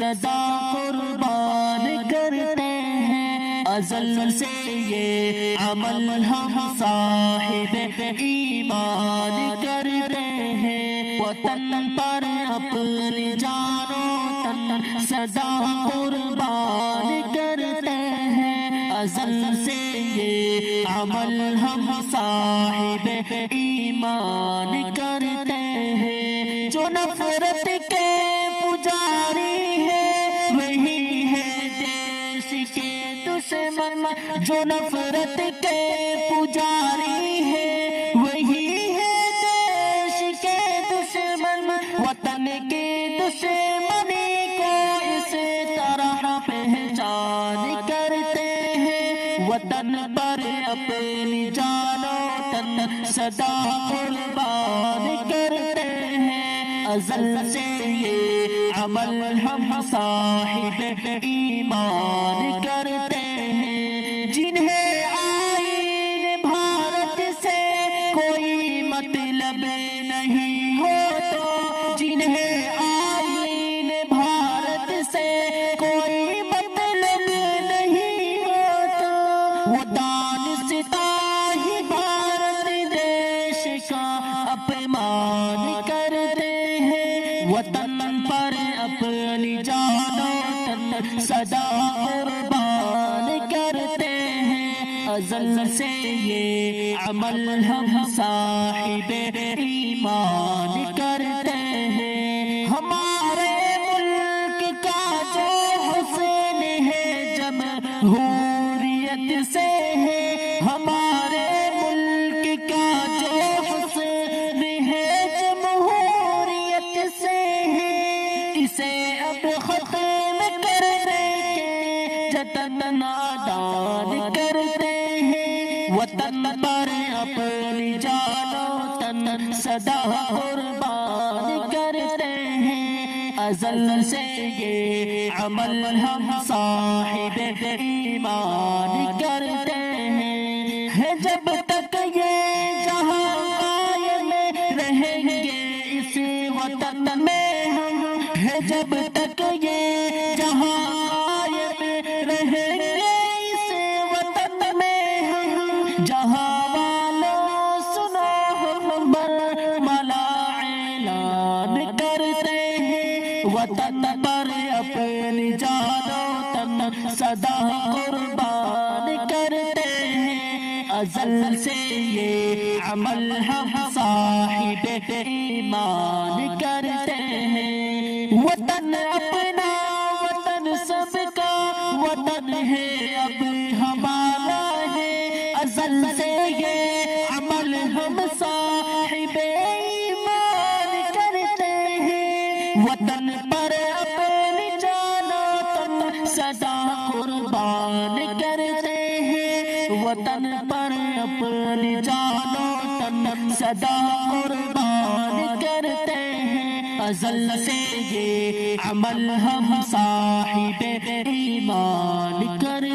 سدا قربان کرتے ہیں، ازل سے یہ عمل ہم صاحب ایمان کرتے ہیں، وطن پر اپنی جان و تن سدا قربان کرتے ہیں، ازل سے یہ عمل ہم صاحب ایمان کرتے ہیں۔ جو نفرت کے پجاری ہے وہی ہے دیش کے دشمن، جو نفرت کے پجاری ہے وہی ہے دیش کے دشمن، وطن کے دشمنی کو اس طرح پہچان کرتے ہیں، وطن پر اپنی جان و تن سدا قربان کرتے ہیں، ازل سے یہ عمل ہم صاحب ایمان کرتے ہیں۔ جنہیں آئین بھارت سے کوئی مطلب نہیں ہو تو، جنہیں آئین بھارت سے کوئی مطلب نہیں ہو تو، وہ دانستہ ہی بھارت دیش کا اپمان کرتے ہیں، وطن پر اپنی جان و تن سدا قربان کرتے ہیں، ازل سے یہ عمل ہم صاحب ایمان کرتے ہیں۔ ہمارے ملک کا جو حسن ہے جمہوریت سے ہے، ہمارے ملک کا جو حسن ہے جمہوریت سے ہے، اسے اب ختم کرنے کے جتن نادان کرتے ہیں، وطن پر اپنی جان و تن سدا قربان کرتے ہیں، ازل سے یہ عمل ہم صاحب ایمان کرتے ہیں۔ جب تک یہ جہاں قائم رہیں گے اس وطن میں ہم، جب تک یہ جہاں قائم رہیں گے اس وطن میں ہم، جہاں والوں سنو ہم برملا اعلان کرتے ہیں، وطن پر اپنی جان و تن سدا قربان کرتے ہیں، ازل سے یہ عمل ہم صاحب ایمان کرتے ہیں۔ وطن اپنا وطن سب کا وطن ہے اب ہمارا ہے، ازل سے یہ عمل ہم صاحب ایمان کرتے ہیں، وطن پر اپنی جان و تن سدا قربان کرتے ہیں، وطن پر اپنی جان و تن سدا قربان کرتے ہیں، ازل سے یہ عمل ہم صاحب ایمان کرتے ہیں۔